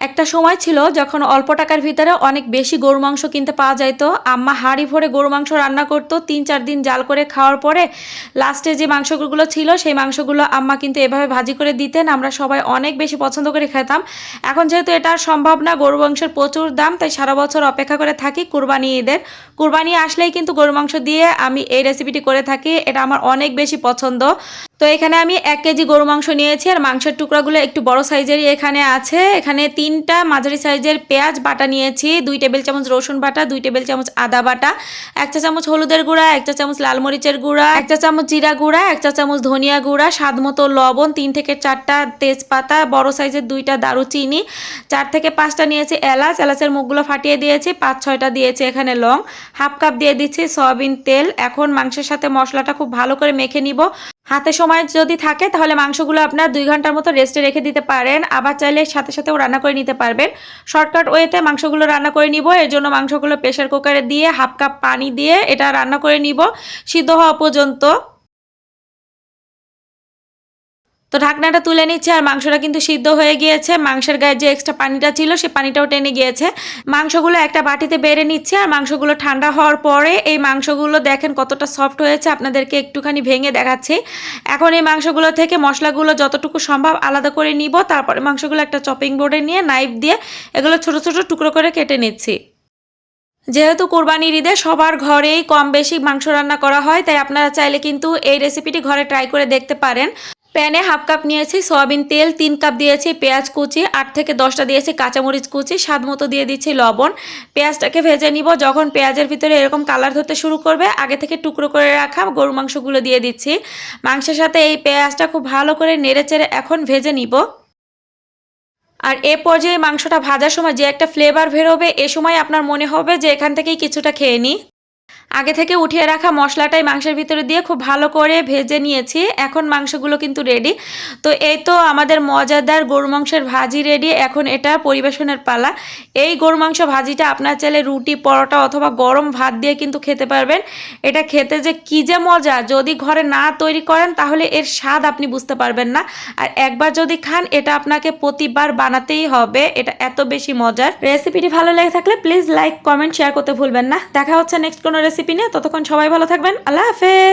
একটা সময় ছিল যখন অল্প টাকার ভিতরে অনেক বেশি গরু মাংস কিনতে পাওয়া যাইতো। আম্মা হাঁড়ি ভরে গরু মাংস রান্না করতো, 3-4 দিন জাল করে খাওয়ার পরে লাস্টে যে মাংসগুলো ছিল সেই মাংসগুলো আম্মা কিন্তু এভাবে ভাজি করে দিতেন। আমরা সবাই অনেক বেশি পছন্দ করে খেতাম। এখন যেহেতু এটা আর সম্ভব না, গরু মাংসের প্রচুর দাম, তাই সারা বছর অপেক্ষা করে থাকি কুরবানি ঈদের। কুরবানি আসলেই কিন্তু গরু মাংস দিয়ে আমি এই রেসিপিটি করে থাকি। এটা আমার অনেক বেশি পছন্দ। তো এখানে আমি 1 কেজি গরু মাংস নিয়েছি, আর মাংসের টুকরাগুলো একটু বড় সাইজেরই এখানে আছে। এখানে 3টা মাঝারি সাইজের পেঁয়াজ বাটা নিয়েছি, 2 টেবিল চামচ রসুন বাটা, 2 টেবিল চামচ আদা বাটা, 1 চা চামচ হলুদের গুঁড়া, 1 চা চামচ লাল মরিচের গুঁড়া, 1 চা চামচ জিরা গুঁড়া, 1 চা চামচ ধনিয়া গুঁড়া, স্বাদ মতো লবণ, 3 থেকে 4টা তেজপাতা, বড় সাইজের 2টা দারুচিনি, 4 থেকে 5টা নিয়েছি এলাচ, এলাচের মুখগুলো ফাটিয়ে দিয়েছি, 5-6টা দিয়েছি এখানে লং, হাফ কাপ দিয়ে দিচ্ছি সয়াবিন তেল। এখন মাংসের সাথে মশলাটা খুব ভালো করে মেখে নিব। হাতে সময় যদি থাকে তাহলে মাংসগুলো আপনার 2 ঘন্টার মতো রেস্টে রেখে দিতে পারেন, আবার চাইলে সাথে সাথেও রান্না করে নিতে পারবেন। শর্টকাট ওয়েতে মাংসগুলো রান্না করে নিব। এর জন্য মাংসগুলো প্রেসার কুকারে দিয়ে হাফ কাপ পানি দিয়ে এটা রান্না করে নিব সিদ্ধ হওয়া পর্যন্ত। তো ঢাকনাটা তুলে নিচ্ছে, আর মাংসটা কিন্তু সিদ্ধ হয়ে গিয়েছে। মাংসের গায়ে যে এক্সট্রা পানিটা ছিল সেই পানিটাও টেনে গিয়েছে। মাংসগুলো একটা বাটিতে বেড়ে নিচ্ছে, আর মাংসগুলো ঠান্ডা হওয়ার পরে এই মাংসগুলো দেখেন কতটা সফট হয়েছে, আপনাদেরকে একটুখানি ভেঙে দেখাচ্ছি। এখন এই মাংসগুলো থেকে মশলাগুলো যতটুকু সম্ভব আলাদা করে নিব। তারপরে মাংসগুলো একটা চপিং বোর্ডে নিয়ে নাইফ দিয়ে এগুলো ছোট ছোট টুকরো করে কেটে নিচ্ছি। যেহেতু কোরবানির ঈদে সবার ঘরেই কম বেশি মাংস রান্না করা হয়, তাই আপনারা চাইলে কিন্তু এই রেসিপিটি ঘরে ট্রাই করে দেখতে পারেন। প্যানে হাফ কাপ নিয়েছি সয়াবিন তেল, 3 কাপ দিয়েছি পেঁয়াজ কুচি, 8 থেকে 10টা দিয়েছি কাঁচামরিচ কুচি, স্বাদ মতো দিয়ে দিচ্ছি লবণ। পেঁয়াজটাকে ভেজে নিব। যখন পেঁয়াজের ভিতরে এরকম কালার ধরতে শুরু করবে, আগে থেকে টুকরো করে রাখা গরু মাংসগুলো দিয়ে দিচ্ছি। মাংসের সাথে এই পেঁয়াজটা খুব ভালো করে নেড়েচেড়ে এখন ভেজে নিব। আর এ পর্যায়ে মাংসটা ভাজার সময় যে একটা ফ্লেভার বেরোবে, এ সময় আপনার মনে হবে যে এখান থেকেই কিছুটা খেয়ে নিই। আগে থেকে উঠিয়ে রাখা মশলাটাই মাংসের ভিতরে দিয়ে খুব ভালো করে ভেজে নিয়েছি। এখন মাংসগুলো কিন্তু রেডি। তো এই তো আমাদের মজাদার গরু মাংসের ভাজি রেডি। এখন এটা পরিবেশনের পালা। এই গরু মাংস ভাজিটা আপনার চাইলে রুটি, পরোটা অথবা গরম ভাত দিয়ে কিন্তু খেতে পারবেন। এটা খেতে যে কী যে মজা, যদি ঘরে না তৈরি করেন তাহলে এর স্বাদ আপনি বুঝতে পারবেন না। আর একবার যদি খান, এটা আপনাকে প্রতিবার বানাতেই হবে, এটা এত বেশি মজার। রেসিপিটি ভালো লেগে থাকলে প্লিজ লাইক, কমেন্ট, শেয়ার করতে ভুলবেন না। দেখা হচ্ছে নেক্সট কোনো রেসিপি নিয়ে। ততক্ষণ সবাই ভালো থাকবেন। আল্লাহ হাফেজ।